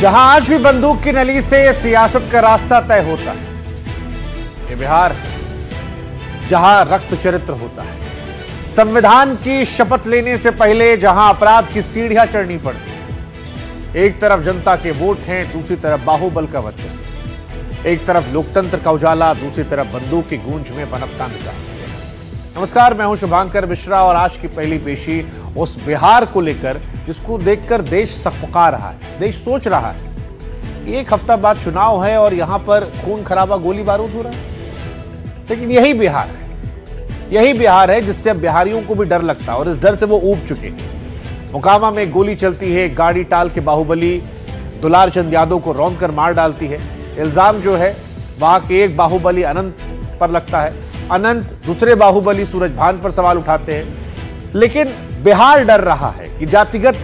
जहां आज भी बंदूक की नली से सियासत का रास्ता तय होता है, ये बिहार है जहां रक्त चरित्र होता है। संविधान की शपथ लेने से पहले जहां अपराध की सीढ़ियां चढ़नी पड़ती है। एक तरफ जनता के वोट हैं, दूसरी तरफ बाहुबल का वर्चस्व। एक तरफ लोकतंत्र का उजाला, दूसरी तरफ बंदूक की गूंज में पनपता निकाल। नमस्कार, मैं हूं शुभांकर मिश्रा और आज की पहली पेशी उस बिहार को लेकर जिसको देखकर देश सकपका रहा है, देश सोच रहा है। एक हफ्ता बाद चुनाव है और यहां पर खून खराबा, गोली बारूद हो रहा है, लेकिन यही बिहार है, यही बिहार है जिससे अब बिहारियों को भी डर लगता है और इस डर से वो ऊब चुके हैं। मोकामा में गोली चलती है, गाड़ी टाल के बाहुबली दुलार चंद यादव को रौंद कर मार डालती है। इल्जाम जो है वहां के एक बाहुबली अनंत पर लगता है, अनंत दूसरे बाहुबली सूरज भान पर सवाल उठाते हैं। लेकिन बिहार डर रहा है कि जातिगत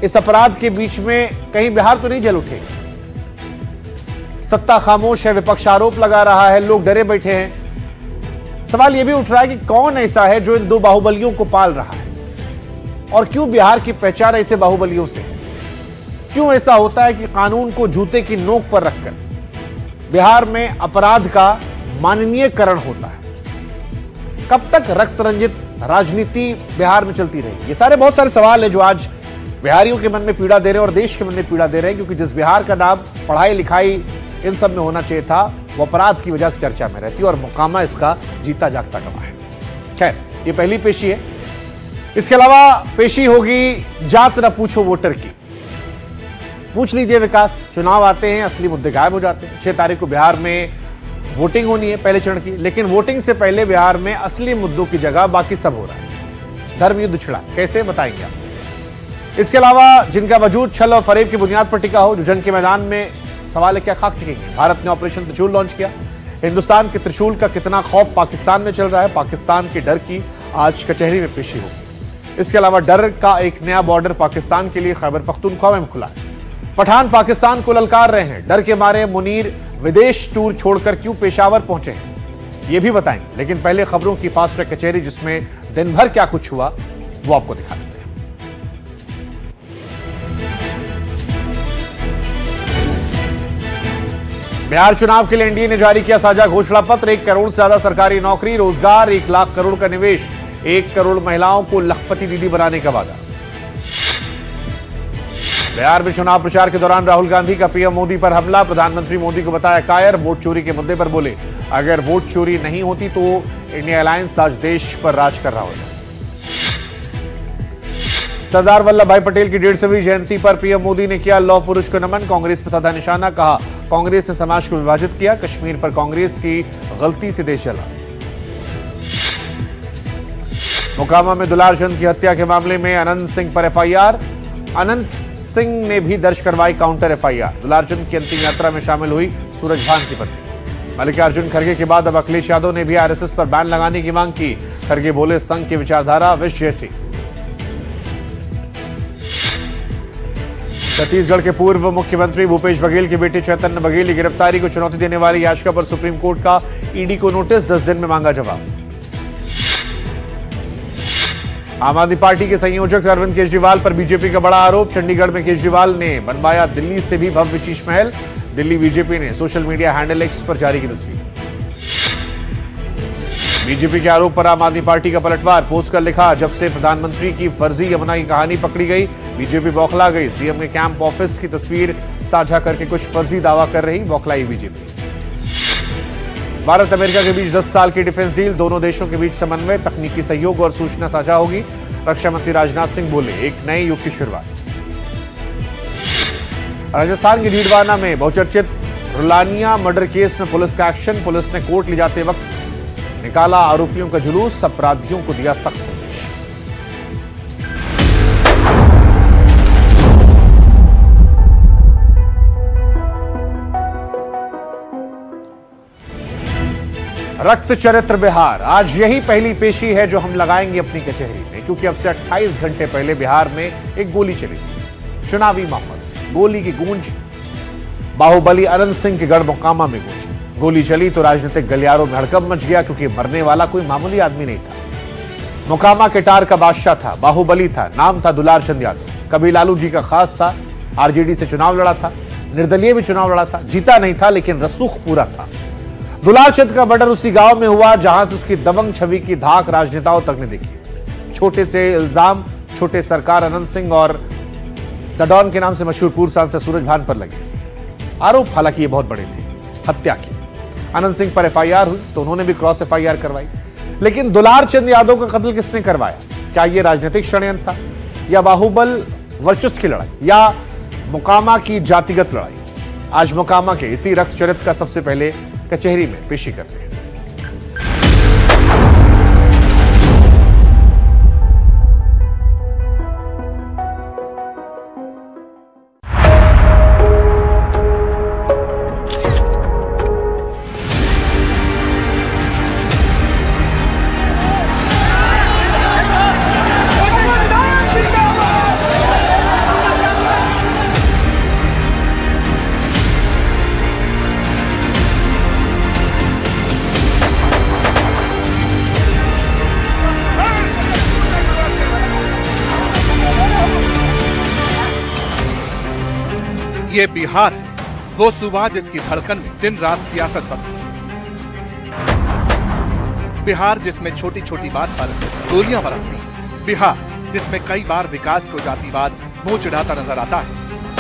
इस अपराध के बीच में कहीं बिहार तो नहीं जल उठेगा। सत्ता खामोश है, विपक्ष आरोप लगा रहा है, लोग डरे बैठे हैं। सवाल यह भी उठ रहा है कि कौन ऐसा है जो इन दो बाहुबलियों को पाल रहा है और क्यों बिहार की पहचान ऐसे बाहुबलियों से है। क्यों ऐसा होता है कि कानून को जूते की नोक पर रखकर बिहार में अपराध का माननीयकरण होता है। कब तक रक्त रंजित राजनीति बिहार में चलती रहेगी? ये सारे बहुत सारे सवाल है जो आज बिहारियों के मन में पीड़ा दे रहे हैं और देश के मन में पीड़ा दे रहे हैं, क्योंकि जिस बिहार का नाम पढ़ाई लिखाई इन सब में होना चाहिए था, वो अपराध की वजह से चर्चा में रहती है और मोकामा इसका जीता जागता गवाह है। खैर, ये पहली पेशी है। इसके अलावा पेशी होगी जात न पूछो वोटर की। पूछ लीजिए विकास। चुनाव आते हैं, असली मुद्दे गायब हो जाते हैं। 6 तारीख को बिहार में वोटिंग होनी है, पहले चरण की, लेकिन वोटिंग से पहले बिहार में असली मुद्दों की जगह बाकी सब हो रहा है। धर्म युद्ध छिड़ा, कैसे बताएंगे आप। इसके अलावा जिनका वजूद छल और फरेब की बुनियाद पर टिका हो, जो जंग के मैदान में सवाल है क्या खाक टिकेंगे। भारत ने ऑपरेशन त्रिशूल लॉन्च किया। हिंदुस्तान के त्रिशूल का कितना खौफ पाकिस्तान में चल रहा है, पाकिस्तान के डर की आज कचहरी में पेशी होगी। इसके अलावा डर का एक नया बॉर्डर पाकिस्तान के लिए खैबर पख्तूनख्वा में खुला है। पठान पाकिस्तान को ललकार रहे हैं। डर के मारे मुनीर विदेश टूर छोड़कर क्यों पेशावर पहुंचे हैं, यह भी बताएंगे। लेकिन पहले खबरों की फास्ट ट्रैक कचहरी, जिसमें दिन भर क्या कुछ हुआ वो आपको दिखा देते हैं। बिहार चुनाव के लिए एनडीए ने जारी किया साझा घोषणा पत्र। 1 करोड़ से ज्यादा सरकारी नौकरी, रोजगार, 1 लाख करोड़ का निवेश, 1 करोड़ महिलाओं को लखपति दीदी बनाने का वादा। बिहार में चुनाव प्रचार के दौरान राहुल गांधी का पीएम मोदी पर हमला। प्रधानमंत्री मोदी को बताया कायर। वोट चोरी के मुद्दे पर बोले अगर वोट चोरी नहीं होती तो इंडिया अलायंस आज देश पर राज कर रहा होता। सरदार वल्लभ भाई पटेल की 150वीं जयंती पर पीएम मोदी ने किया लौह पुरुष को नमन। कांग्रेस पर साधा निशाना, कहा कांग्रेस ने समाज को विभाजित किया। कश्मीर पर कांग्रेस की गलती से देश चला। मोकामा में दुलार चंद की हत्या के मामले में अनंत सिंह पर एफआईआर। अनंत सिंह ने भी दर्ज करवाई काउंटर एफआईआर। दुलारचंद की अंतिम यात्रा में शामिल हुई सूरज भान की पत्नी। मल्लिकार्जुन खड़गे के बाद अब अखिलेश यादव ने भी आरएसएस पर बैन लगाने की मांग की। खड़गे बोले संघ की विचारधारा विष जैसी। छत्तीसगढ़ के पूर्व मुख्यमंत्री भूपेश बघेल के बेटे चैतन्य बघेल की गिरफ्तारी को चुनौती देने वाली याचिका पर सुप्रीम कोर्ट का ईडी को नोटिस, 10 दिन में मांगा जवाब। आम आदमी पार्टी के संयोजक अरविंद केजरीवाल पर बीजेपी का बड़ा आरोप। चंडीगढ़ में केजरीवाल ने बनवाया दिल्ली से भी भव्य शीश महल। दिल्ली बीजेपी ने सोशल मीडिया हैंडल एक्स पर जारी की तस्वीर। बीजेपी के आरोप पर आम आदमी पार्टी का पलटवार। पोस्ट कर लिखा जब से प्रधानमंत्री की फर्जी यमुना की कहानी पकड़ी गई, बीजेपी बौखला गई। सीएम के कैंप ऑफिस की तस्वीर साझा करके कुछ फर्जी दावा कर रही बौखलाई बीजेपी। भारत अमेरिका के बीच 10 साल की डिफेंस डील, दोनों देशों के बीच समन्वय, तकनीकी सहयोग और सूचना साझा होगी। रक्षा मंत्री राजनाथ सिंह बोले एक नए युग की शुरुआत। राजस्थान के डीडवाना में बहुचर्चित रुलानिया मर्डर केस में पुलिस का एक्शन। पुलिस ने कोर्ट ले जाते वक्त निकाला आरोपियों का जुलूस, अपराधियों को दिया सख्त संदेश। रक्त चरित्र बिहार, आज यही पहली पेशी है जो हम लगाएंगे अपनी कचहरी में, क्योंकि अब से 28 घंटे पहले बिहार में एक गोली चली। चुनावी माहौल, गोली की गूंज बाहुबली अनंत सिंह के गढ़ मोकामा में गूंजी। गोली चली तो राजनीतिक गलियारों में हड़कंप मच गया, क्योंकि मरने वाला कोई मामूली आदमी नहीं था। मोकामा के टार का बादशाह था, बाहुबली था, नाम था दुलार चंद यादव। कभी लालू जी का खास था, आरजेडी से चुनाव लड़ा था, निर्दलीय भी चुनाव लड़ा था, जीता नहीं था लेकिन रसूख पूरा था। दुलार चंद का मर्डर उसी गांव में हुआ जहां से उसकी दबंग छवि की धाक राजनेताओं तक ने देखी। छोटे से इल्जाम छोटे सरकार अनंत सिंह और द डॉन के नाम से मशहूर पूर्व सांसद सूरज भान पर लगे। आरोप हालांकि ये बहुत बड़े थे, हत्या की। अनंत सिंह पर एफआईआर हुई तो उन्होंने भी क्रॉस एफआईआर करवाई, लेकिन दुलार चंद यादव का कत्ल किसने करवाया? क्या यह राजनीतिक षड्यंत्र था, या बाहुबल वर्चस्व की लड़ाई, या मोकामा की जातिगत लड़ाई? आज मोकामा के इसी रक्त चरित्र का सबसे पहले कचहरी में पेशी करते हैं। ये बिहार है, वो सूबा जिसकी धड़कन में दिन रात सियासत बसती है। बिहार जिसमें छोटी छोटी बात पर गोलियां बरसती हैं। बिहार जिसमें कई बार विकास को जातिवाद मुंह चिढ़ाता नजर आता है।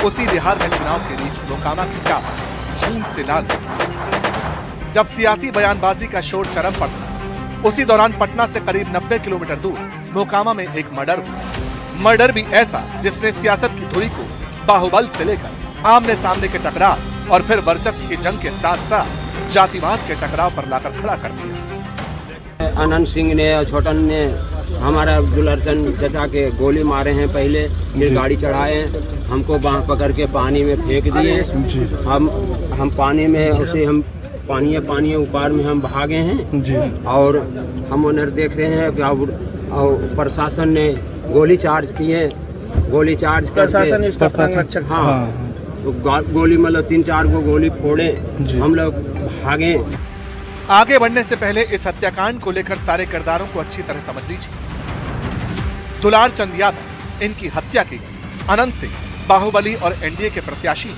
उसी बिहार में चुनाव के बीच मोकामा की चाप खून से लाल। जब सियासी बयानबाजी का शोर चरम पर था, उसी दौरान पटना से करीब 90 किलोमीटर दूर मोकामा में एक मर्डर हुआ। मर्डर भी ऐसा जिसने सियासत की धुरी को बाहुबल से लेकर आमने सामने के टकराव और फिर वर्चस्व की जंग के साथ साथ जातिवाद के टकराव पर लाकर खड़ा कर दिया। अनंत सिंह ने और छोटन ने हमारा दुलारचंद चाचा के गोली मारे हैं, पहले फिर गाड़ी चढ़ाए, हमको बांह पकड़ के पानी में फेंक दिए। हम पानी में उसे हम पानी ऊपर में हम भागे हैं जी। और हम उन्हें देख रहे हैं और प्रशासन ने गोली चार्ज किए। गोली चार्ज करके हाँ तो गोली मतलब 3-4 को गोली फोड़े, हम लोग भागे। आगे बढ़ने से पहले इस हत्याकांड को लेकर सारे किरदारों को अच्छी तरह समझ लीजिए। दुलार चंद यादव, इनकी हत्या की गई। अनंत सिंह बाहुबली और एनडीए के प्रत्याशी।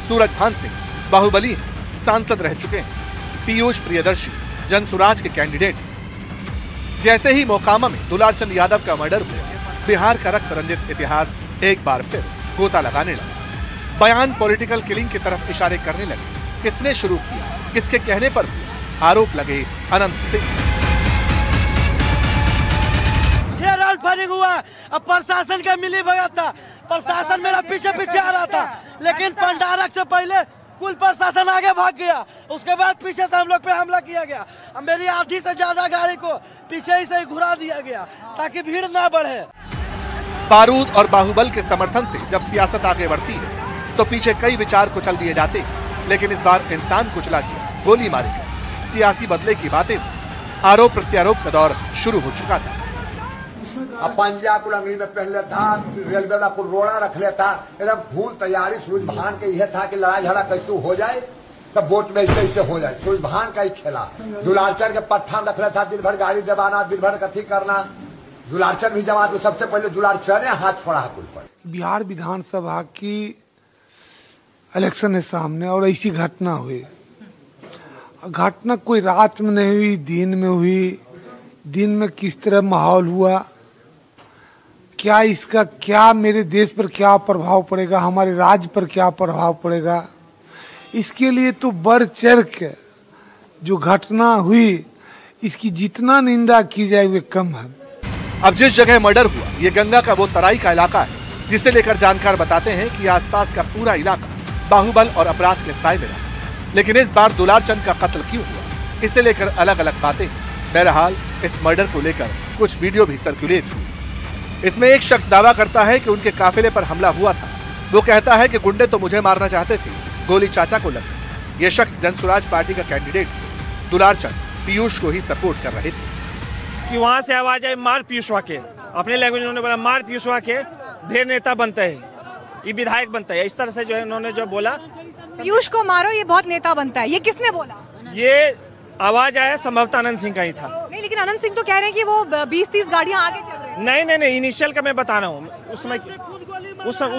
सूरज भान सिंह बाहुबली सांसद रह चुके हैं। पीयूष प्रियदर्शी जनसुराज के कैंडिडेट। जैसे ही मोकामा में दुलार चंद यादव का मर्डर हुआ, बिहार का रक्त रंजित इतिहास एक बार फिर गोता लगाने लगा। बयान पॉलिटिकल किलिंग की तरफ इशारे करने लगे। किसने शुरू किया, किसके कहने पर हुआ? आरोप लगे अनंत सिंह। 6 राउंड फायरिंग हुआ। अब प्रशासन का मिली भगत था, प्रशासन मेरा पीछे पीछे आ रहा था, लेकिन पंडारक से पहले कुल प्रशासन आगे भाग गया। उसके बाद पीछे से हम लोग पे हमला किया गया। अब मेरी आधी से ज्यादा गाड़ी को पीछे ही से घुरा दिया गया ताकि भीड़ ना बढ़े। बारूद और बाहुबल के समर्थन से जब सियासत आगे बढ़ती है तो पीछे कई विचार कुचल दिए जाते हैं, लेकिन इस बार इंसान कुचला गया, गोली मारी गई। सियासी बदले की बातें, आरोप प्रत्यारोप का दौर शुरू हो चुका था। पंजा को अंगली में पहन लेता, रेलवे वाला को रोड़ा रख लेता, एकदम फूल तैयारी। सूरज भान के यह था कि लड़ाई झगड़ा कैसे हो जाए तब वोट में ऐसे हो जाए। सूरज भान का ही खेला। दुलारचंद के पट्टा में रख लेता, दिन भर गाड़ी दबाना, दिन भर कथी करना। दुलारचंद भी जमात में सबसे पहले दुलारचंद ने हाथ छोड़ा पुल पर। बिहार विधानसभा की इलेक्शन है सामने और ऐसी घटना हुई। घटना कोई रात में नहीं हुई, दिन में हुई। दिन में किस तरह माहौल हुआ, क्या इसका क्या मेरे देश पर क्या प्रभाव पड़ेगा, हमारे राज्य पर क्या प्रभाव पड़ेगा, इसके लिए तो बढ़ चढ़ के जो घटना हुई इसकी जितना निंदा की जाए वे कम है। अब जिस जगह मर्डर हुआ ये गंगा का वो तराई का इलाका है, जिसे लेकर जानकार बताते हैं कि आसपास का पूरा इलाका बाहुबल और अपराध के साए में रहा। लेकिन इस बार दुलार चंद का कत्ल क्यों हुआ, इसे लेकर अलग अलग बातें। बहरहाल इस मर्डर को लेकर कुछ वीडियो भी सर्कुलेट हुई। इसमें एक शख्स दावा करता है कि उनके काफिले पर हमला हुआ था। वो कहता है कि गुंडे तो मुझे मारना चाहते थे, गोली चाचा को लगी। ये शख्स जनसुराज पार्टी का कैंडिडेट थे। दुलार चंद पीयूष को ही सपोर्ट कर रहे थे कि वहां से आवाज आई मार पीयूषवा के। अपने लैंग्वेज उन्होंने बोला मार पीयूषवा के, ढेर नेता बनता है, ये विधायक बनता है। इस तरह से जो है उन्होंने जो बोला पीयूष को मारो ये बहुत नेता बनता है। ये किसने बोला? ये आवाज आया संभवतः अनंत सिंह का ही था। नहीं, लेकिन अनंत सिंह तो कह रहे हैं कि वो 20-30 गाड़ियां आगे चल रहे हैं। नहीं, इनिशियल का मैं बता रहा हूँ। उस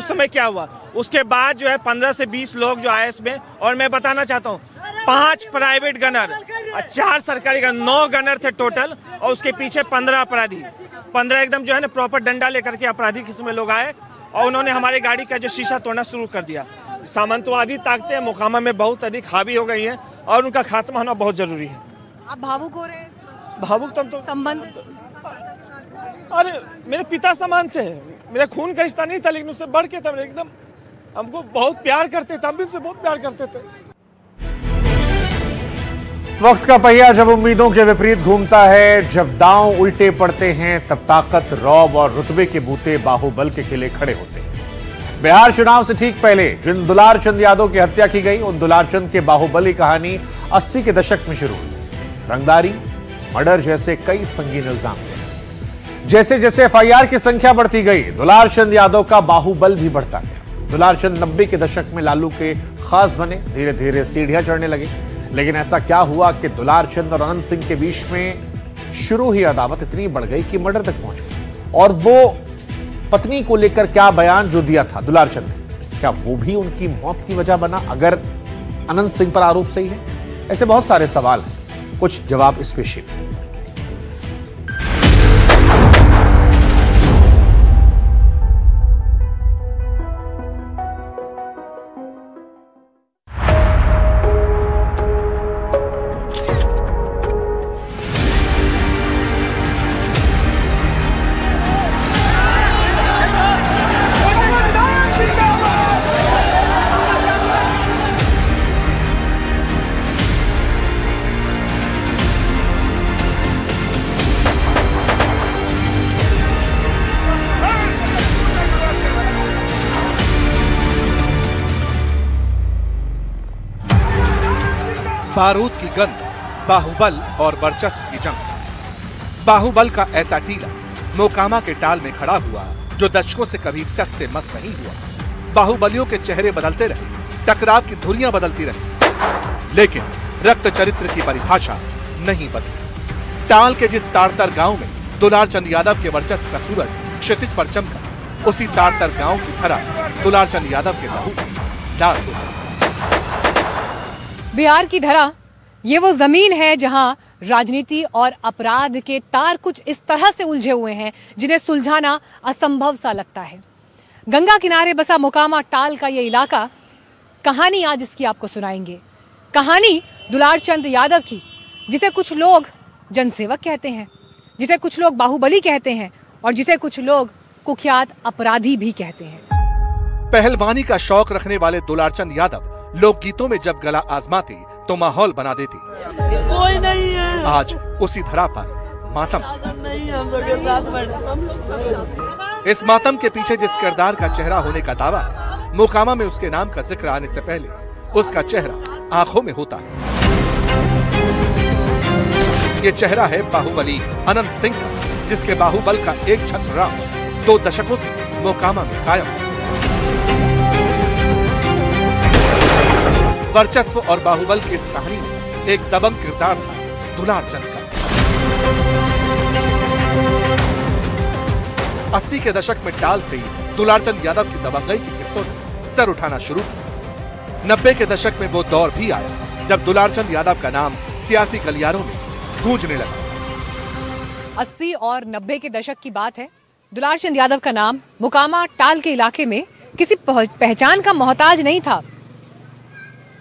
समय क्या हुआ, उसके बाद जो है 15 से 20 लोग जो आए इसमें, और मैं बताना चाहता हूँ 5 प्राइवेट गनर, 4 सरकारी गनर, 9 गनर थे टोटल, और उसके पीछे 15 अपराधी, 15 एकदम जो है ना प्रॉपर डंडा लेकर के अपराधी किस्म में लोग आए, और उन्होंने हमारी गाड़ी का जो शीशा तोड़ना शुरू कर दिया। सामंतवादी ताकतें मोकामा में बहुत अधिक हावी हो गई हैं, और उनका खात्मा होना बहुत जरूरी है। आप भावुक हो रहे हैं? भावुक तो संबंध, अरे मेरे पिता समान थे, मेरा खून का रिश्ता नहीं था, लेकिन उससे बढ़ के था, एकदम हमको बहुत प्यार करते थे, हम भी उससे बहुत प्यार करते थे। वक्त का पहिया जब उम्मीदों के विपरीत घूमता है, जब दांव उल्टे पड़ते हैं, तब ताकत, रौब और रुतबे के बूते बाहुबल के किले खड़े होते हैं। बिहार चुनाव से ठीक पहले जिन दुलार चंद यादव की हत्या की गई, उन दुलार चंद के बाहुबली कहानी 80 के दशक में शुरू हुई। रंगदारी, मर्डर जैसे कई संगीन इल्जाम थे। जैसे जैसे एफआईआर की संख्या बढ़ती गई, दुलार चंद यादव का बाहुबल भी बढ़ता गया। दुलार चंद 90 के दशक में लालू के खास बने, धीरे धीरे सीढ़ियां चढ़ने लगे। लेकिन ऐसा क्या हुआ कि दुलार चंद और अनंत सिंह के बीच में शुरू ही अदावत इतनी बढ़ गई कि मर्डर तक पहुंच गई। और वो पत्नी को लेकर क्या बयान जो दिया था दुलार चंद ने, क्या वो भी उनकी मौत की वजह बना अगर अनंत सिंह पर आरोप सही है? ऐसे बहुत सारे सवाल हैं, कुछ जवाब इस पेशी में। बारूद की गंध, बाहुबल और वर्चस्व की जंग। बाहुबल का ऐसा टीला मोकामा के टाल में खड़ा हुआ जो दशकों से कभी टस से मस नहीं हुआ। बाहुबलियों के चेहरे बदलते रहे, टकराव की धुरियां बदलती रही, लेकिन रक्त चरित्र की परिभाषा नहीं बदली। टाल के जिस तारतर गांव में दुलार चंद यादव के वर्चस्व का सूरज क्षितिज पर चमका, उसी तारतर गांव की तरह दुलार चंद यादव के लहू लाल हो गए। बिहार की धरा, ये वो जमीन है जहां राजनीति और अपराध के तार कुछ इस तरह से उलझे हुए हैं जिन्हें सुलझाना असंभव सा लगता है। गंगा किनारे बसा मोकामा टाल का ये इलाका, कहानी आज इसकी आपको सुनाएंगे। कहानी दुलार चंद यादव की, जिसे कुछ लोग जनसेवक कहते हैं, जिसे कुछ लोग बाहुबली कहते हैं, और जिसे कुछ लोग कुख्यात अपराधी भी कहते हैं। पहलवानी का शौक रखने वाले दुलार चंद यादव लोकगीतों में जब गला आजमाते तो माहौल बना देते। कोई नहीं है आज उसी धरा पर मातम। नहीं, हम लोग के साथ इस मातम के पीछे जिस किरदार का चेहरा होने का दावा, मोकामा में उसके नाम का जिक्र आने से पहले उसका चेहरा आंखों में होता है। ये चेहरा है बाहुबली अनंत सिंह का, जिसके बाहुबल का एक छत्र राज 2 दशकों से मोकामा में कायम है। वर्चस्व और बाहुबल की इस कहानी में एक दबंग किरदार था दुलार चंद का। 80 के दशक में टाल से ही दुलार चंद यादव की दबंगई के किस्सों ने सर उठाना शुरू किया। 90 के दशक में वो दौर भी आया जब दुलार चंद यादव का नाम सियासी गलियारों में गूंजने लगा। 80 और 90 के दशक की बात है। दुलार चंद यादव का नाम मोकामा टाल के इलाके में किसी पहचान का मोहताज नहीं था।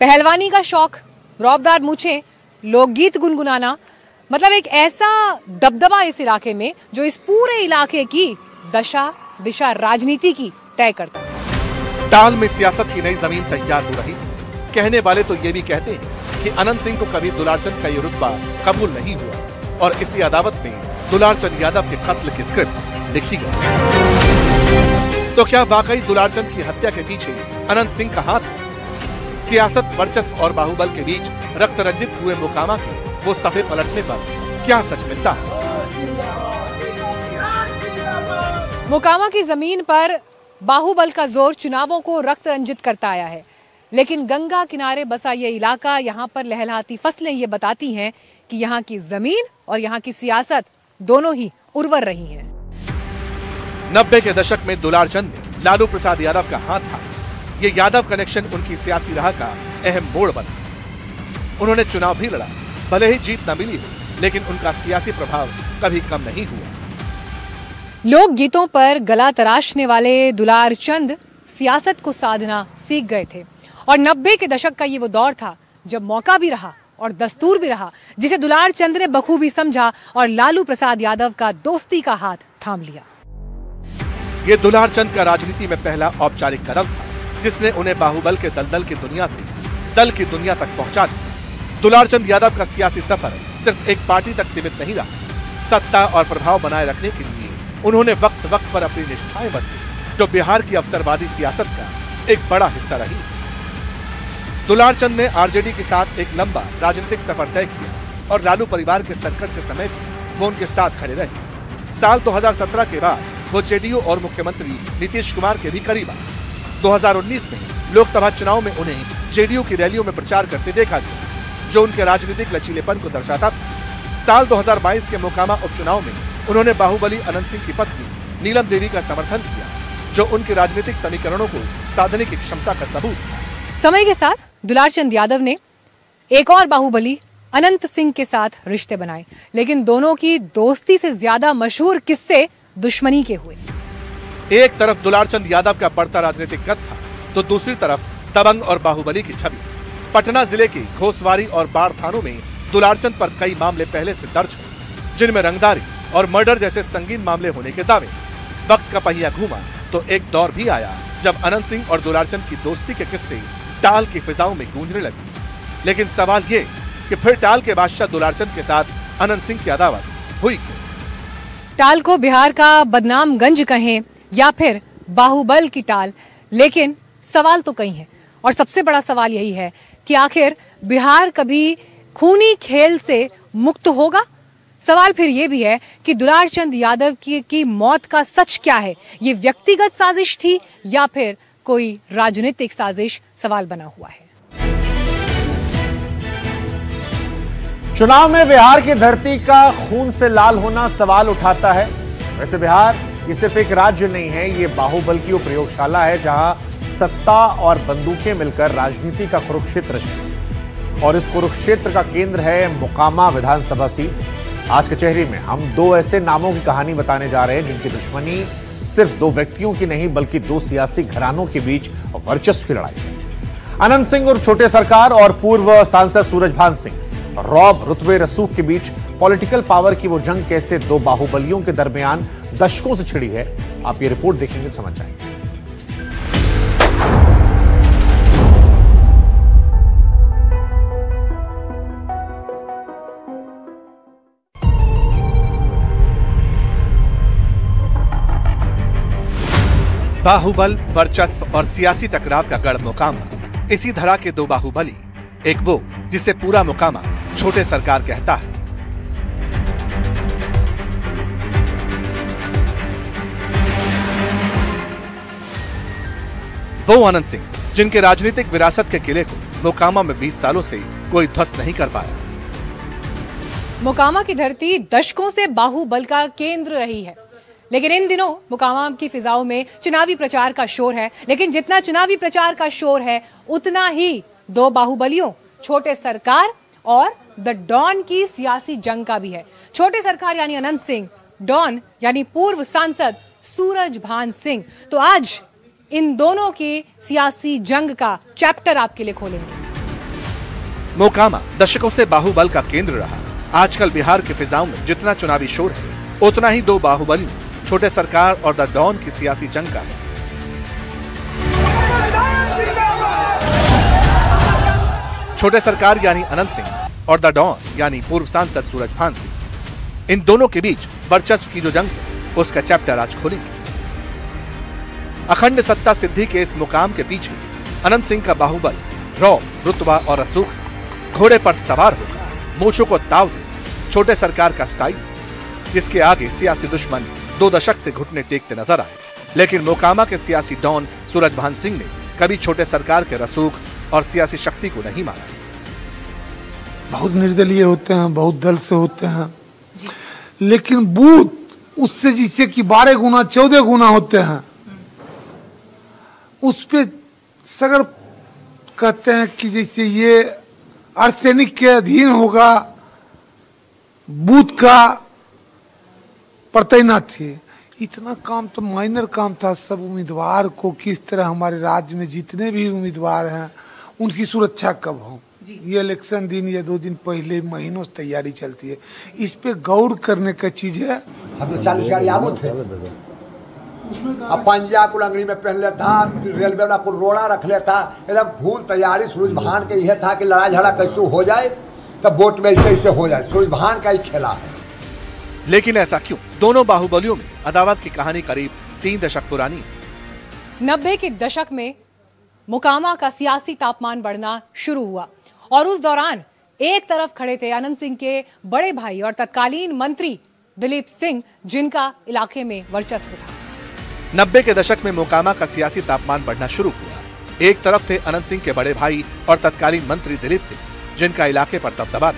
पहलवानी का शौक, रौबदार मूछें, लोकगीत गुनगुनाना, मतलब एक ऐसा दबदबा इस इलाके में जो इस पूरे इलाके की दशा दिशा राजनीति की तय करता है। टाल में सियासत की नई जमीन तैयार हो रही थी। कहने वाले तो ये भी कहते हैं कि अनंत सिंह को कभी दुलार चंद का ये रुतबा कबूल नहीं हुआ और इसी अदावत में दुलार चंद यादव के कत्ल की स्क्रिप्ट लिखी गई। तो क्या वाकई दुलार चंद की हत्या के पीछे अनंत सिंह का हाथ? सियासत, वर्चस्व और बाहुबल के बीच रक्त रंजित हुए मोकामा के वो सफे पलटने पर क्या सच मिलता है? मोकामा की जमीन पर बाहुबल का जोर चुनावों को रक्त रंजित करता आया है, लेकिन गंगा किनारे बसा ये इलाका, यहाँ पर लहलहाती फसलें ये बताती हैं कि यहाँ की जमीन और यहाँ की सियासत दोनों ही उर्वर रही हैं। 90 के दशक में दुलार चंद ने लालू प्रसाद यादव का हाथ था। ये यादव कनेक्शन उनकी सियासी राह का अहम मोड़ बना। उन्होंने चुनाव भी लड़ा, भले ही जीत न मिली हो, लेकिन उनका सियासी प्रभाव कभी कम नहीं हुआ। लोक गीतों पर गला तराशने वाले दुलार चंद सियासत को साधना सीख गए थे और 90 के दशक का ये वो दौर था जब मौका भी रहा और दस्तूर भी रहा, जिसे दुलार चंद ने बखूबी समझा और लालू प्रसाद यादव का दोस्ती का हाथ थाम लिया। ये दुलार चंद का राजनीति में पहला औपचारिक कदम था, जिसने उन्हें बाहुबल के दलदल की दुनिया से दल की दुनिया तक पहुंचा दिया। दुलार चंद यादव का सियासी सफर सिर्फ एक पार्टी तक सीमित नहीं रहा। सत्ता और प्रभाव बनाए रखने के लिए उन्होंने वक्त वक्त पर अपनी निष्ठाएं बदली, जो बिहार की अवसरवादी सियासत का एक बड़ा हिस्सा रही। दुलार चंद ने आरजेडी के साथ एक लंबा राजनीतिक सफर तय किया और लालू परिवार के संकट के समय भी वो उनके साथ खड़े रहे। साल 2017 के बाद वो जेडीयू और मुख्यमंत्री नीतीश कुमार के भी करीब आए। 2019 में लोकसभा चुनाव में उन्हें जेडीयू की रैलियों में प्रचार करते देखा गया, जो उनके राजनीतिक लचीलेपन को दर्शाता था। साल 2022 के मोकामा उपचुनाव में उन्होंने बाहुबली अनंत सिंह की पत्नी नीलम देवी का समर्थन किया, जो उनके राजनीतिक समीकरणों को साधने की क्षमता का सबूत था। समय के साथ दुलार चंद यादव ने एक और बाहुबली अनंत सिंह के साथ रिश्ते बनाए, लेकिन दोनों की दोस्ती से ज्यादा मशहूर किस्से दुश्मनी के हुए। एक तरफ दुलार चंद यादव का बढ़ता राजनीतिक कद था, तो दूसरी तरफ दबंग और बाहुबली की छवि। पटना जिले के घोसवारी और बाढ़ थानों में दुलार चंद पर कई मामले पहले से दर्ज हैं, जिनमें रंगदारी और मर्डर जैसे संगीन मामले होने के दावे। वक्त का पहिया घूमा तो एक दौर भी आया जब अनंत सिंह और दुलार चंद की दोस्ती के किस्से टाल की फिजाओं में गूंजने लगे। लेकिन सवाल ये कि फिर टाल के बादशाह दुलार चंद के साथ अनंत सिंह की अदावत हुई क्यों? टाल को बिहार का बदनाम गंज कहें या फिर बाहुबल की टाल, लेकिन सवाल तो कई है और सबसे बड़ा सवाल यही है कि आखिर बिहार कभी खूनी खेल से मुक्त होगा? सवाल फिर ये भी है कि दुलार चंद यादव की मौत का सच क्या है? ये व्यक्तिगत साजिश थी या फिर कोई राजनीतिक साजिश? सवाल बना हुआ है। चुनाव में बिहार की धरती का खून से लाल होना सवाल उठाता है। वैसे बिहार ये सिर्फ एक राज्य नहीं है, ये बाहुबल की वो प्रयोगशाला है जहां सत्ता और बंदूकें मिलकर राजनीति का कुरुक्षेत्र है। और इस कुरुक्षेत्र का केंद्र है मोकामा विधानसभा सीट। आज कचहरी में हम दो ऐसे नामों की कहानी बताने जा रहे हैं जिनकी दुश्मनी सिर्फ दो व्यक्तियों की नहीं बल्कि दो सियासी घरानों के बीच वर्चस्व की लड़ाई है। अनंत सिंह और छोटे सरकार और पूर्व सांसद सूरजभान सिंह, रौब रुतबे रसूख के बीच पॉलिटिकल पावर की वो जंग कैसे दो बाहुबलियों के दरमियान दशकों से छिड़ी है, आप ये रिपोर्ट देखेंगे तो समझ जाएंगे। बाहुबल, वर्चस्व और सियासी टकराव का गढ़ मोकामा। इसी धरा के दो बाहुबली, एक वो जिसे पूरा मोकामा छोटे सरकार कहता है, वो अनंत सिंह जिनके राजनीतिक विरासत के किले को मोकामा में 20 सालों से कोई ध्वस्त नहीं कर पाया। मोकामा की धरती दशकों से बाहुबल का केंद्र रही है, लेकिन इन दिनों मोकामा की फिजाओं में चुनावी प्रचार का शोर है। लेकिन जितना चुनावी प्रचार का शोर है, उतना ही दो बाहुबलियों छोटे सरकार और द डॉन की सियासी जंग का भी है। छोटे सरकार यानी अनंत सिंह, डॉन यानी पूर्व सांसद सूरजभान सिंह। तो आज इन दोनों की सियासी जंग का चैप्टर आपके लिए खोलेंगे। मोकामा दशकों से बाहुबल का केंद्र रहा। आजकल बिहार के फिजाओं में जितना चुनावी शोर है, उतना ही दो बाहुबली छोटे सरकार और द डॉन की सियासी जंग का है। छोटे सरकार यानी अनंत सिंह और द डॉन यानी पूर्व सांसद सूरजभान सिंह, इन दोनों के बीच वर्चस्व की जो जंग है, उसका चैप्टर आज खोलेंगे। अखंड सत्ता सिद्धि के इस मुकाम के पीछे अनंत सिंह का बाहुबल, रौब, रुतबा और रसूख, घोड़े पर सवार होकर मूंछों को ताव दे छोटे सरकार का स्टाइल, जिसके आगे सियासी दुश्मन 2 दशक से घुटने टेकते नजर आए। लेकिन मोकामा के सियासी डॉन सूरजभान सिंह ने कभी छोटे सरकार के रसूख और सियासी शक्ति को नहीं माना। बहुत निर्दलीय होते हैं, बहुत दल से होते हैं, लेकिन बूथ उससे जिससे कि 12 गुना 14 गुना होते हैं, उस पे सगर कहते हैं कि जैसे ये आर्सेनिक के अधीन होगा, बूथ का तैनात थे। इतना काम तो माइनर काम था। सब उम्मीदवार को किस तरह हमारे राज्य में जितने भी उम्मीदवार हैं उनकी सुरक्षा कब हो, ये इलेक्शन दिन या 2 दिन पहले महीनों से तैयारी चलती है। इस पे गौर करने का चीज है। हम तो 40 गाड़ी आगो थे, अब पंजा को लंगड़ी में पहन लेता, रेलवे वाला को रोड़ा रख लेता, एकदम फूल तैयारी सूरज भान के यह था कि लड़ाई झगड़ा कैसे हो जाए तब वोट में ऐसे हो जाए। सूरज भान का ही खेला है। लेकिन ऐसा क्यों? दोनों बाहुबलियों में अदावत की कहानी करीब 3 दशक पुरानी है। 90 के दशक में मोकामा का सियासी तापमान बढ़ना शुरू हुआ और उस दौरान एक तरफ खड़े थे अनंत सिंह के बड़े भाई और तत्कालीन मंत्री दिलीप सिंह, जिनका इलाके में वर्चस्व था। 90 के दशक में मोकामा का सियासी तापमान बढ़ना शुरू हुआ। एक तरफ थे अनंत सिंह के बड़े भाई और तत्कालीन मंत्री दिलीप सिंह, जिनका इलाके पर दबदबा था।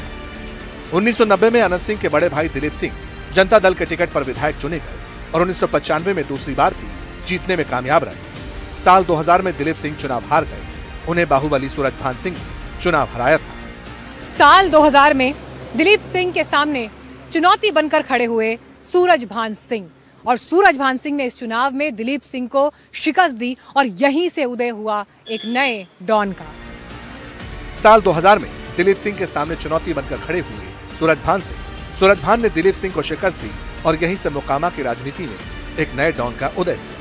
1990 में अनंत सिंह के बड़े भाई दिलीप सिंह जनता दल के टिकट पर विधायक चुने गए और 1995 में दूसरी बार भी जीतने में कामयाब रहे। साल 2000 में दिलीप सिंह चुनाव हार गए। उन्हें बाहुबली सूरजभान सिंह ने चुनाव हराया था। साल 2000 में दिलीप सिंह के सामने चुनौती बनकर खड़े हुए सूरजभान सिंह, और सूरजभान सिंह ने इस चुनाव में दिलीप सिंह को शिकस्त दी और यहीं से उदय हुआ एक नए डॉन का। साल 2000 में दिलीप सिंह के सामने चुनौती बनकर खड़े हुए सूरजभान सिंह। सूरजभान ने दिलीप सिंह को शिकस्त दी और यहीं से मोकामा की राजनीति में एक नए डॉन का उदय हुआ।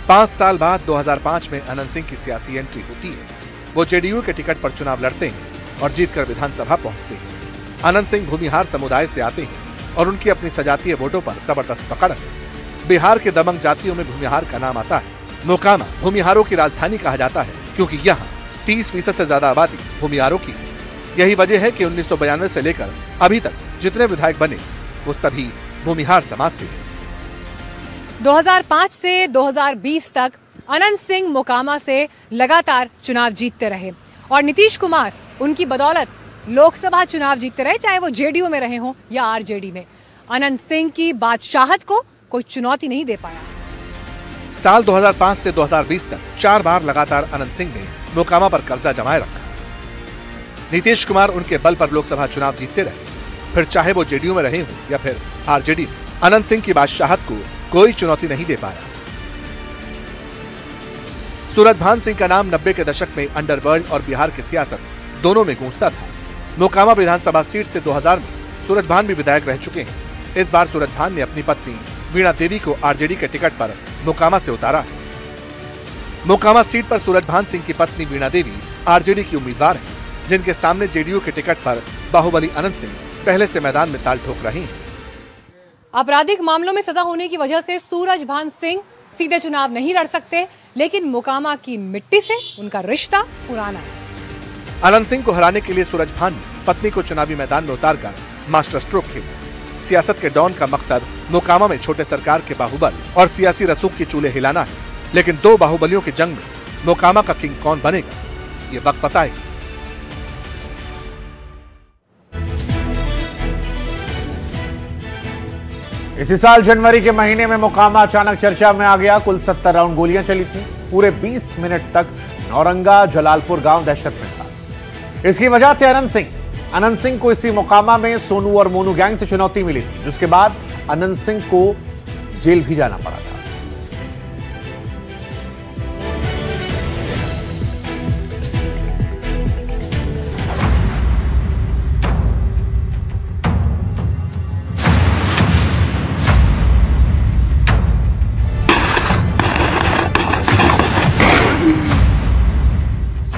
5 साल बाद 2005 में अनंत सिंह की सियासी एंट्री होती है। वो जेडीयू के टिकट पर चुनाव लड़ते हैं और जीतकर विधानसभा पहुंचते हैं। अनंत सिंह भूमिहार समुदाय से आते हैं और उनकी अपनी सजातीय वोटों पर जबरदस्त पकड़ है। बिहार के दबंग जातियों में भूमिहार का नाम आता है। मोकामा भूमिहारों की राजधानी कहा जाता है क्योंकि यहाँ 30% से ज्यादा आबादी भूमिहारों की है। यही वजह है कि 1992 से लेकर अभी तक जितने विधायक बने वो सभी भूमिहार समाज से हैं। 2005 से 2020 तक अनंत सिंह मोकामा से लगातार चुनाव जीतते रहे और नीतीश कुमार उनकी बदौलत लोकसभा चुनाव जीतते रहे, चाहे वो जेडीयू में रहे हों या आरजेडी में। अनंत सिंह की बादशाहत को कोई चुनौती नहीं दे पाया। साल 2005 से 2020 तक 4 बार लगातार अनंत सिंह ने मोकामा पर कब्जा जमाए रखा। नीतीश कुमार उनके बल पर लोकसभा चुनाव जीतते रहे, फिर चाहे वो जेडीयू में रहे हों या फिर आरजेडी में। अनंत सिंह की बादशाहत को कोई चुनौती नहीं दे पाया। सूरजभान सिंह का नाम 90 के दशक में अंडरवर्ल्ड और बिहार की सियासत दोनों में गूंजता था। मोकामा विधानसभा सीट से 2000 में सूरजभान भी विधायक रह चुके हैं। इस बार सूरजभान ने अपनी पत्नी वीणा देवी को आरजेडी के टिकट पर मोकामा से उतारा। मोकामा सीट पर सूरजभान सिंह की पत्नी वीणा देवी आरजेडी की उम्मीदवार है, जिनके सामने जेडीयू के टिकट पर बाहुबली अनंत सिंह पहले से मैदान में ताल ठोक रहे हैं। आपराधिक मामलों में सजा होने की वजह से सूरजभान सिंह सीधे चुनाव नहीं लड़ सकते, लेकिन मोकामा की मिट्टी से उनका रिश्ता पुराना है। अनंत सिंह को हराने के लिए सूरजभान ने पत्नी को चुनावी मैदान में उतारकर मास्टर स्ट्रोक खेला। सियासत के डॉन का मकसद मोकामा में छोटे सरकार के बाहुबल और सियासी रसूख की चूल्हे हिलाना है, लेकिन 2 बाहुबलियों की जंग में मोकामा का किंग कौन बनेगा, ये वक्त बताएगा। इसी साल जनवरी के महीने में मोकामा अचानक चर्चा में आ गया। कुल 70 राउंड गोलियां चली थी। पूरे 20 मिनट तक नौरंगा जलालपुर गांव दहशत में था। इसकी वजह थे अनंत सिंह। अनंत सिंह को इसी मोकामा में सोनू और मोनू गैंग से चुनौती मिली थी, जिसके बाद अनंत सिंह को जेल भी जाना पड़ा था।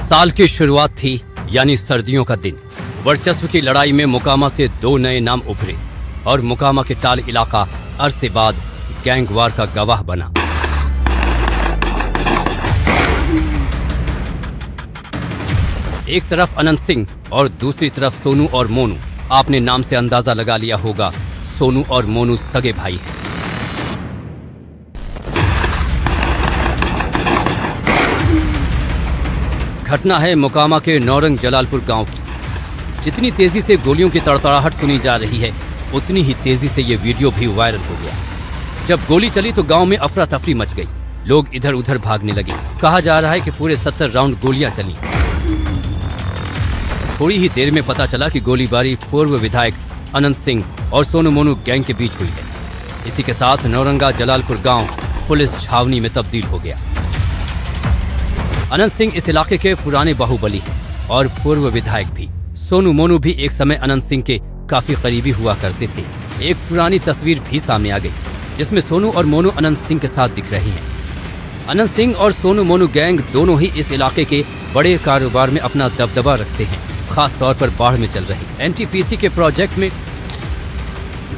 साल की शुरुआत थी, यानी सर्दियों का दिन। वर्चस्व की लड़ाई में मोकामा से 2 नए नाम उभरे और मोकामा के टाल इलाका अरसे बाद गैंगवार का गवाह बना। एक तरफ अनंत सिंह और दूसरी तरफ सोनू और मोनू। आपने नाम से अंदाजा लगा लिया होगा, सोनू और मोनू सगे भाई हैं। घटना है मोकामा के नौरंग जलालपुर गांव की। जितनी तेजी से गोलियों की तड़तड़ाहट सुनी जा रही है, उतनी ही तेजी से ये वीडियो भी वायरल हो गया। जब गोली चली तो गांव में अफरा तफरी मच गई, लोग इधर उधर भागने लगे। कहा जा रहा है कि पूरे 70 राउंड गोलियां चली। थोड़ी ही देर में पता चला कि गोलीबारी पूर्व विधायक अनंत सिंह और सोनू मोनू गैंग के बीच हुई है। इसी के साथ नौरंगा जलालपुर गांव पुलिस छावनी में तब्दील हो गया। अनंत सिंह इस इलाके के पुराने बाहुबली हैं और पूर्व विधायक भी। सोनू मोनू भी एक समय अनंत सिंह के काफी करीबी हुआ करते थे। एक पुरानी तस्वीर भी सामने आ गई जिसमें सोनू और मोनू अनंत सिंह के साथ दिख रहे हैं। अनंत सिंह और सोनू मोनू गैंग दोनों ही इस इलाके के बड़े कारोबार में अपना दबदबा रखते हैं, खास तौर पर बाढ़ में चल रही एनटीपीसी के प्रोजेक्ट में।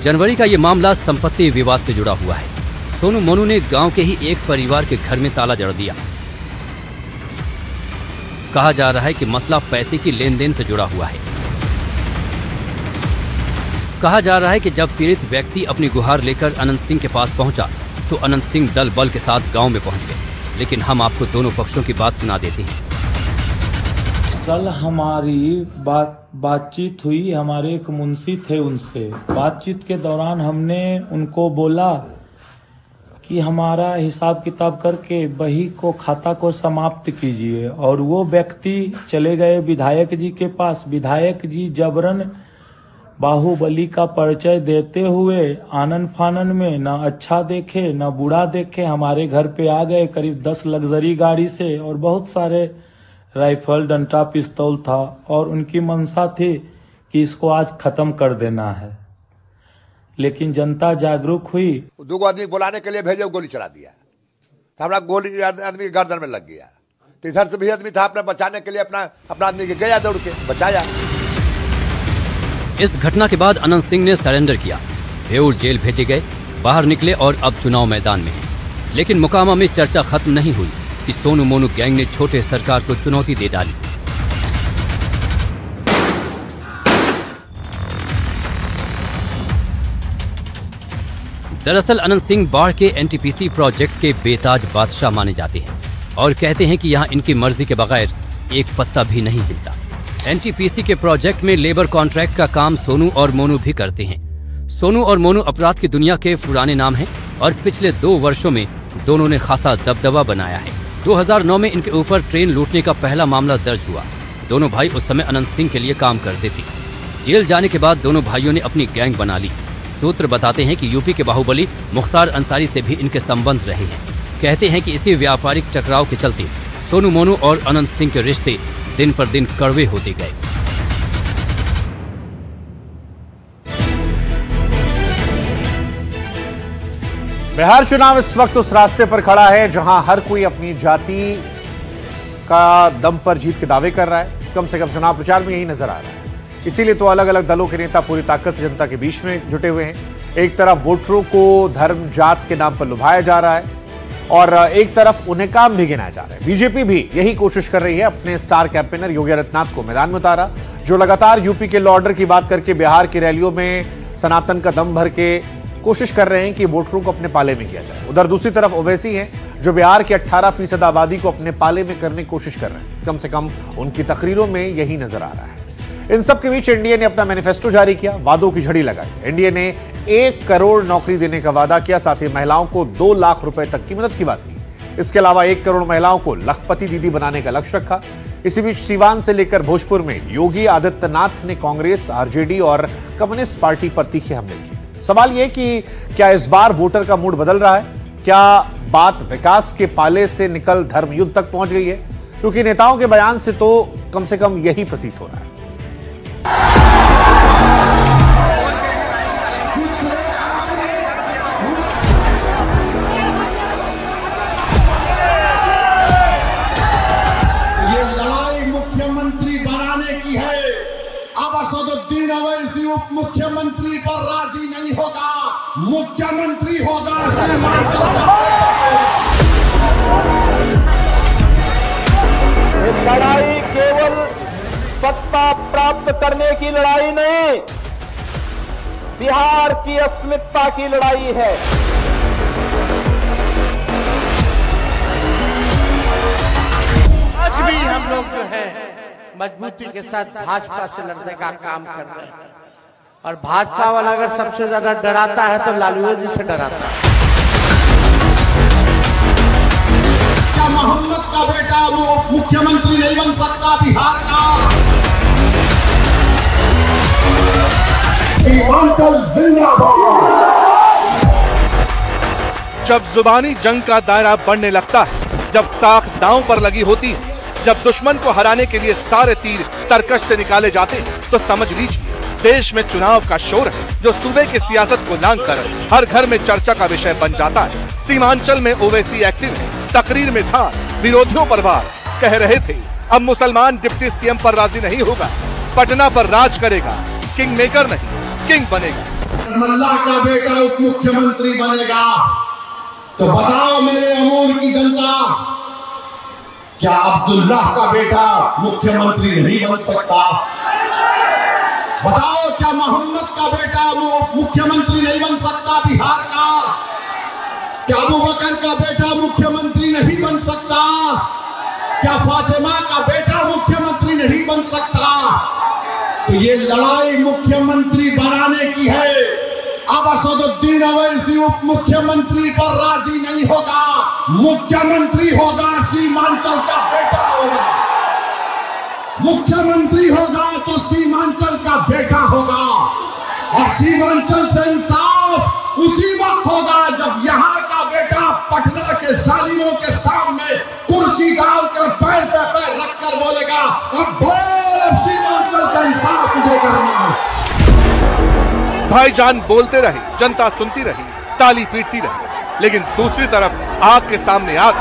जनवरी का ये मामला संपत्ति विवाद से जुड़ा हुआ है। सोनू मोनू ने गांव के ही एक परिवार के घर में ताला जड़ दिया। कहा जा रहा है कि मसला पैसे की लेन देन से जुड़ा हुआ है। कहा जा रहा है कि जब पीड़ित व्यक्ति अपनी गुहार लेकर अनंत सिंह के पास पहुंचा तो अनंत सिंह दल बल के साथ गांव में पहुंच गए। लेकिन हम आपको दोनों पक्षों की बात सुना देते हैं। कल हमारी बातचीत हुई, हमारे एक मुंशी थे, उनसे बातचीत के दौरान हमने उनको बोला कि हमारा हिसाब किताब करके बही को खाता को समाप्त कीजिए। और वो व्यक्ति चले गए विधायक जी के पास। विधायक जी जबरन बाहुबली का परिचय देते हुए आनन फानन में न अच्छा देखे न बुरा देखे हमारे घर पे आ गए। करीब 10 लग्जरी गाड़ी से और बहुत सारे राइफल, डंडा, पिस्तौल था और उनकी मंशा थी कि इसको आज खत्म कर देना है। लेकिन जनता जागरूक हुई। 2 आदमी बुलाने के लिए भेजे, गोली चला दिया। हमारा गोली आदमी गर्दन में लग गया। तो इधर से भी आदमी था अपना बचाने के लिए, अपना आदमी के गया दौड़ के बचाया। इस घटना के बाद अनंत सिंह ने सरेंडर किया, बेऊर जेल भेजे गए, बाहर निकले और अब चुनाव मैदान में हैं। लेकिन मोकामा में चर्चा खत्म नहीं हुई कि सोनू मोनू गैंग ने छोटे सरकार को चुनौती दे डाली। दरअसल अनंत सिंह बाढ़ के एनटीपीसी प्रोजेक्ट के बेताज बादशाह माने जाते हैं और कहते हैं कि यहाँ इनकी मर्जी के बगैर एक पत्ता भी नहीं हिलता। एनटीपीसी के प्रोजेक्ट में लेबर कॉन्ट्रैक्ट का काम सोनू और मोनू भी करते हैं। सोनू और मोनू अपराध की दुनिया के पुराने नाम हैं और पिछले 2 वर्षों में दोनों ने खासा दबदबा बनाया है। 2009 में इनके ऊपर ट्रेन लूटने का पहला मामला दर्ज हुआ। दोनों भाई उस समय अनंत सिंह के लिए काम करते थे। जेल जाने के बाद दोनों भाइयों ने अपनी गैंग बना ली। सूत्र बताते हैं कि यूपी के बाहुबली मुख्तार अंसारी से भी इनके संबंध रहे हैं। कहते हैं कि इसी व्यापारिक टकराव के चलते सोनू मोनू और अनंत सिंह के रिश्ते दिन पर दिन कड़वे होते गए। बिहार चुनाव इस वक्त उस रास्ते पर खड़ा है जहां हर कोई अपनी जाति का दम पर जीत के दावे कर रहा है। कम से कम चुनाव प्रचार में यही नजर आ रहा है। इसीलिए तो अलग अलग दलों के नेता पूरी ताकत से जनता के बीच में जुटे हुए हैं। एक तरफ वोटरों को धर्म जात के नाम पर लुभाया जा रहा है और एक तरफ उन्हें काम भी गिनाया जा रहा है। बीजेपी भी यही कोशिश कर रही है। अपने स्टार कैंपेनर योगी आदित्यनाथ को मैदान में उतारा, जो लगातार यूपी के लॉ ऑर्डर की बात करके बिहार की रैलियों में सनातन का दम भर के कोशिश कर रहे हैं कि वोटरों को अपने पाले में किया जाए। उधर दूसरी तरफ ओवैसी हैं जो बिहार की 18% आबादी को अपने पाले में करने की कोशिश कर रहे हैं। कम से कम उनकी तकरीरों में यही नजर आ रहा है। इन सब के बीच एनडीए ने अपना मैनिफेस्टो जारी किया, वादों की झड़ी लगाई। एनडीए ने 1 करोड़ नौकरी देने का वादा किया, साथ ही महिलाओं को 2 लाख रुपए तक की मदद की बात की। इसके अलावा 1 करोड़ महिलाओं को लखपति दीदी बनाने का लक्ष्य रखा। इसी बीच सीवान से लेकर भोजपुर में योगी आदित्यनाथ ने कांग्रेस, आरजेडी और कम्युनिस्ट पार्टी पर तीखे हमले किए। सवाल यह कि क्या इस बार वोटर का मूड बदल रहा है? क्या बात विकास के पाले से निकल धर्म युद्ध तक पहुंच गई है? क्योंकि नेताओं के बयान से तो कम से कम यही प्रतीत हो रहा है। ये लड़ाई मुख्यमंत्री बनाने की है। अब असदुद्दीन अवैसी उप मुख्यमंत्री पर राजी नहीं होगा, मुख्यमंत्री होगा। लड़ाई केवल सत्ता प्राप्त करने की लड़ाई नहीं, बिहार की अस्मिता की लड़ाई है। आज भी हम लोग जो है मजबूती के साथ भाजपा से लड़ने का काम कर रहे हैं। और भाजपा वाला अगर सबसे ज्यादा डराता है तो लालू जी से डराता है। क्या मोहम्मद का बेटा वो मुख्यमंत्री नहीं बन सकता बिहार का? सीमांचल जिंदाबाद। जब जुबानी जंग का दायरा बढ़ने लगता है, जब साख दांव पर लगी होती है, जब दुश्मन को हराने के लिए सारे तीर तरकश से निकाले जाते हैं, तो समझ लीजिए देश में चुनाव का शोर है जो सूबे की सियासत को लांघ कर हर घर में चर्चा का विषय बन जाता है। सीमांचल में ओवैसी एक्टिव है, तकरीर में था विरोधियों पर वार, कह रहे थे अब मुसलमान डिप्टी सीएम पर राजी नहीं होगा, पटना पर राज करेगा, किंग मेकर नहीं किंग बनेगा। मल्ला का बेटा उप मुख्यमंत्री बनेगा तो बताओ मेरे अमूल की जनता, क्या अब्दुल्लाह का बेटा मुख्यमंत्री नहीं बन सकता? बताओ क्या मोहम्मद का बेटा मुख्यमंत्री नहीं बन सकता बिहार का? क्या अबू बकर का बेटा मुख्यमंत्री नहीं बन सकता? क्या फातिमा का बेटा मुख्यमंत्री नहीं बन सकता? तो ये लड़ाई मुख्यमंत्री बनाने की है। अब असदुद्दीन अवैसी उप मुख्यमंत्री पर राजी नहीं होगा, मुख्यमंत्री होगा सीमांचल का बेटा होगा। मुख्यमंत्री होगा तो सीमांचल का बेटा होगा, और सीमांचल से इंसाफ उसी वक्त होगा जब यहाँ का बेटा पटना के जालिमों के सामने कुर्सी डालकर पैर पे पैर रखकर बोलेगा अब बोल, अब सीमांचल का इंसाफ तुझे करना है। भाईजान बोलते रहे, जनता सुनती रही, ताली पीटती रही, लेकिन दूसरी तरफ आग के सामने आग,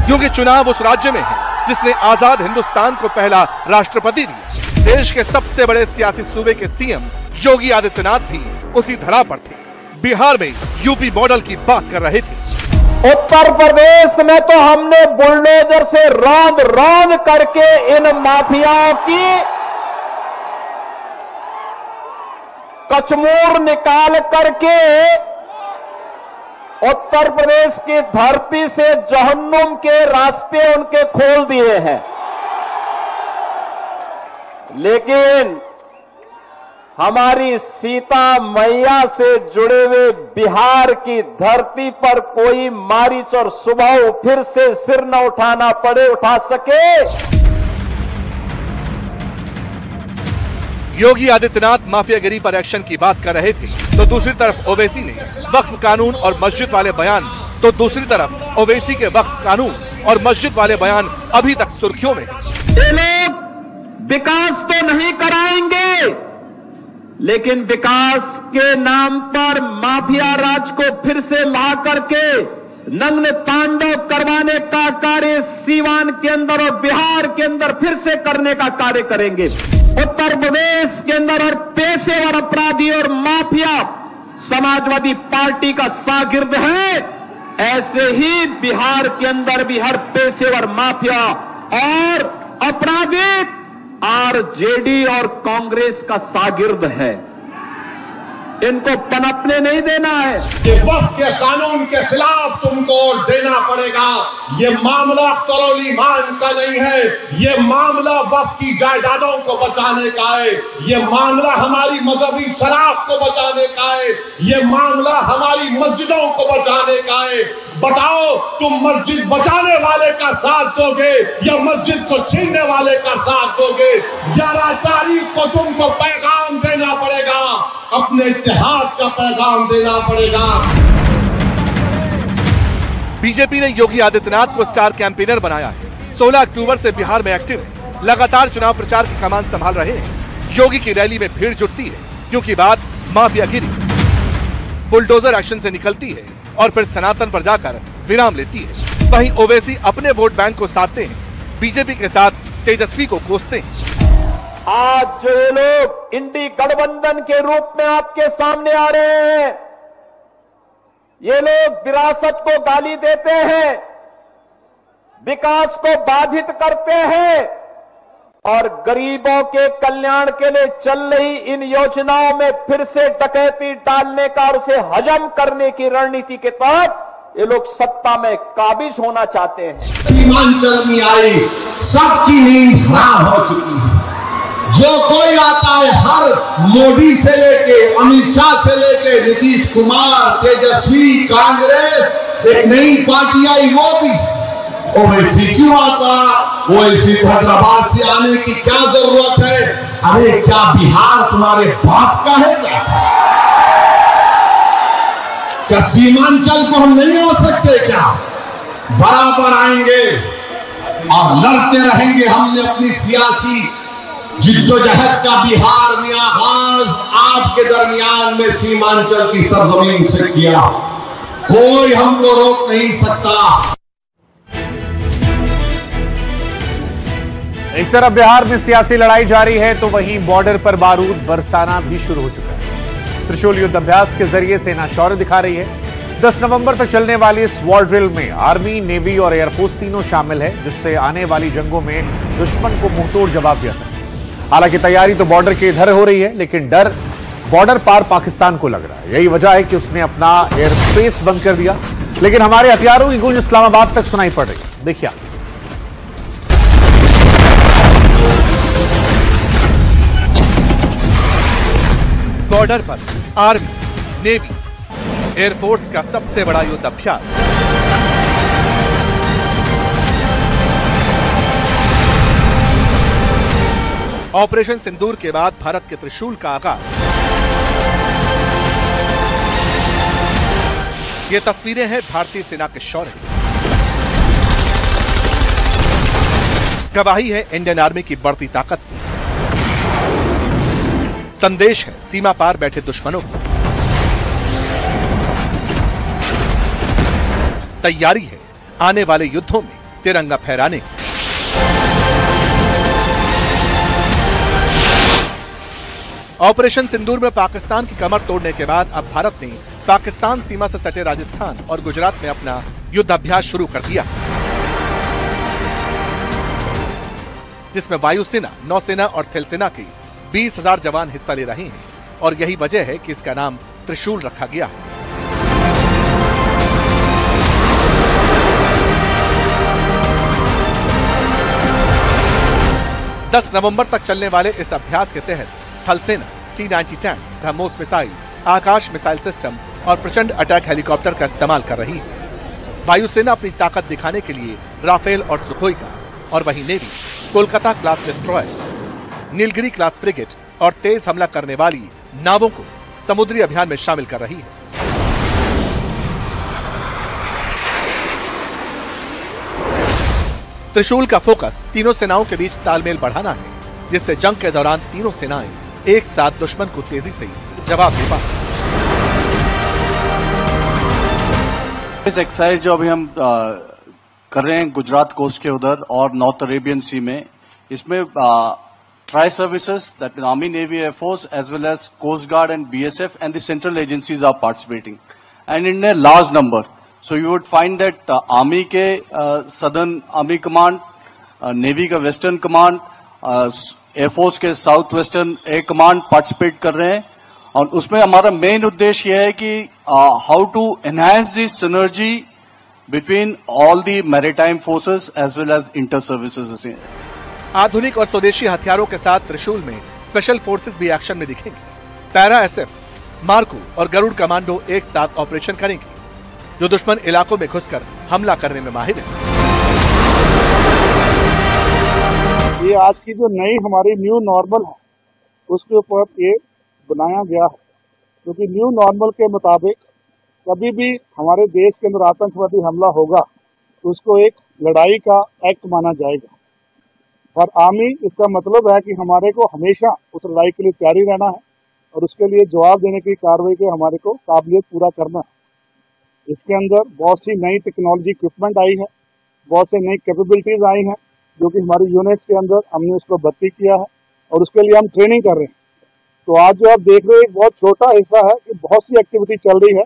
क्योंकि चुनाव उस राज्य में है जिसने आजाद हिंदुस्तान को पहला राष्ट्रपति दिया। देश के सबसे बड़े सियासी सूबे के सीएम योगी आदित्यनाथ भी उसी धरा पर थे। बिहार में यूपी मॉडल की बात कर रहे थे। उत्तर प्रदेश में तो हमने बुलडोजर से रौंद रौंद करके इन माफियाओं की कचमूर निकाल करके उत्तर प्रदेश की धरती से जहन्नुम के रास्ते उनके खोल दिए हैं। लेकिन हमारी सीता मैया से जुड़े हुए बिहार की धरती पर कोई मारीच और सुबह फिर से सिर न उठाना पड़े, उठा सके। योगी आदित्यनाथ माफियागिरी पर एक्शन की बात कर रहे थे, तो दूसरी तरफ ओवैसी ने वक्फ कानून और मस्जिद वाले बयान और मस्जिद वाले बयान अभी तक सुर्खियों में। ये लोग विकास तो नहीं कराएंगे, लेकिन विकास के नाम पर माफिया राज को फिर से ला करके नग्न तांडव करवाने का कार्य सीवान के अंदर और बिहार के अंदर फिर से करने का कार्य करेंगे। उत्तर प्रदेश के अंदर और पेशेवर अपराधी और माफिया समाजवादी पार्टी का शागिर्द है, ऐसे ही बिहार के अंदर भी हर पेशेवर माफिया और अपराधी आरजेडी और कांग्रेस का शागिर्द है। इनको पनपने नहीं देना है। ये वक्त के कानून के खिलाफ तुमको देना पड़ेगा। ये मामला करौली मान का नहीं है, ये मामला वक्त की जायदादों को बचाने का है, ये मामला हमारी मजहबी शराब को बचाने का है, ये मामला हमारी मस्जिदों को बचाने का है। बताओ तुम मस्जिद बचाने वाले का साथ दोगे या मस्जिद को छीनने वाले का साथ दोगे? 11 तारीख को तुमको पैगाम देना पड़ेगा, अपने इत्तेहाद का पैगाम देना पड़ेगा। बीजेपी ने योगी आदित्यनाथ को स्टार कैंपेनर बनाया है। 16 अक्टूबर से बिहार में एक्टिव है, लगातार चुनाव प्रचार की कमान संभाल रहे हैं। योगी की रैली में भीड़ जुटती है क्योंकि बात माफियागिरी बुलडोजर एक्शन से निकलती है और फिर सनातन पर जाकर विराम लेती है। वहीं ओवैसी अपने वोट बैंक को साधते हैं, बीजेपी के साथ तेजस्वी को कोसते हैं। आज जो ये लोग इंडी गठबंधन के रूप में आपके सामने आ रहे हैं, ये लोग विरासत को गाली देते हैं, विकास को बाधित करते हैं और गरीबों के कल्याण के लिए चल रही इन योजनाओं में फिर से डकैती डालने का और उसे हजम करने की रणनीति के तहत ये लोग सत्ता में काबिज होना चाहते हैं। सीमांचल में आई सबकी नींद हराम हो चुकी है। जो कोई आता है, हर मोदी से लेके अमित शाह से लेके नीतीश कुमार, तेजस्वी, कांग्रेस, एक नई पार्टी आई वो भी ओवैसी क्यों आता? ओवैसी हैदराबाद से आने की क्या जरूरत है? अरे क्या बिहार तुम्हारे बाप का है क्या सीमांचल को हम नहीं आ सकते क्या? बराबर आएंगे और लड़ते रहेंगे। हमने अपनी सियासी जिद्दोजहद का बिहार में आगाज आपके दरमियान में सीमांचल की सरजमीन से किया। कोई हमको रोक नहीं सकता। एक तरफ बिहार में सियासी लड़ाई जारी है तो वहीं बॉर्डर पर बारूद बरसाना भी शुरू हो चुका है। त्रिशूल युद्ध अभ्यास के जरिए सेना शौर्य दिखा रही है। 10 नवंबर तक चलने वाली इस वॉर ड्रिल में आर्मी, नेवी और एयरफोर्स तीनों शामिल है, जिससे आने वाली जंगों में दुश्मन को मुंहतोड़ जवाब दिया सकता है। हालांकि तैयारी तो बॉर्डर के इधर हो रही है, लेकिन डर बॉर्डर पार पाकिस्तान को लग रहा है। यही वजह है कि उसने अपना एयर स्पेस बंद कर दिया, लेकिन हमारे हथियारों की गूंज इस्लामाबाद तक सुनाई पड़ रही है। देखिए बॉर्डर पर आर्मी, नेवी, एयरफोर्स का सबसे बड़ा युद्ध अभ्यास। ऑपरेशन सिंदूर के बाद भारत के त्रिशूल का आगाज। ये तस्वीरें हैं भारतीय सेना के शौर्य की। गवाही है इंडियन आर्मी की बढ़ती ताकत की। संदेश है सीमा पार बैठे दुश्मनों को। तैयारी है आने वाले युद्धों में तिरंगा फहराने की। ऑपरेशन सिंदूर में पाकिस्तान की कमर तोड़ने के बाद अब भारत ने पाकिस्तान सीमा से सटे राजस्थान और गुजरात में अपना युद्धाभ्यास शुरू कर दिया, जिसमें वायुसेना, नौसेना और थलसेना के 20,000 जवान हिस्सा ले रहे हैं और यही वजह है कि इसका नाम त्रिशूल रखा गया है। दस नवंबर तक चलने वाले इस अभ्यास के तहत थलसेना T-90 टैंक, ब्रह्मोस मिसाइल, आकाश मिसाइल सिस्टम और प्रचंड अटैक हेलीकॉप्टर का इस्तेमाल कर रही है। वायुसेना अपनी ताकत दिखाने के लिए राफेल और सुखोई का, और वहीं navy Kolkata class destroyer, Nilgiri class frigate और तेज हमला करने वाली नावों को समुद्री अभियान में शामिल कर रही है। त्रिशूल का फोकस तीनों सेनाओं के बीच तालमेल बढ़ाना है, जिससे जंग के दौरान तीनों सेनाएं एक साथ दुश्मन को तेजी से जवाब दे पाए। इस एक्सरसाइज जो अभी हम कर रहे हैं गुजरात कोस्ट के उधर और नॉर्थ अरेबियन सी में, इसमें tri services that mean army, navy, air force as well as coast guard and BSF and the central agencies are participating and in a large number. So you would find that army के southern army command, navy का western command, air force के south western air command participate कर रहे हैं और उसमें हमारा main उद्देश्य यह है कि how to enhance the synergy between all the maritime forces as well as inter services. आधुनिक और स्वदेशी हथियारों के साथ त्रिशूल में स्पेशल फोर्सेस भी एक्शन में दिखेंगे. पैरा SF, मार्को और गरुड़ कमांडो एक साथ ऑपरेशन करेंगे, जो दुश्मन इलाकों में घुसकर हमला करने में माहिर है. ये आज की जो नई हमारी न्यू नॉर्मल है उसके ऊपर ये बनाया गया है, क्योंकि न्यू नॉर्मल के मुताबिक कभी भी हमारे देश के अंदर आतंकवादी हमला होगा तो उसको एक लड़ाई का एक्ट माना जाएगा. और आर्मी इसका मतलब है कि हमारे को हमेशा उस लड़ाई के लिए तैयारी रहना है और उसके लिए जवाब देने की कार्रवाई के हमारे को काबिलियत पूरा करना है. इसके अंदर बहुत सी नई टेक्नोलॉजी इक्विपमेंट आई है, बहुत से नई कैपेबिलिटीज आई हैं जो कि हमारी यूनिट्स के अंदर हमने उसको भर्ती किया है और उसके लिए हम ट्रेनिंग कर रहे हैं. तो आज जो आप देख रहे हैं एक बहुत छोटा हिस्सा है कि बहुत सी एक्टिविटी चल रही है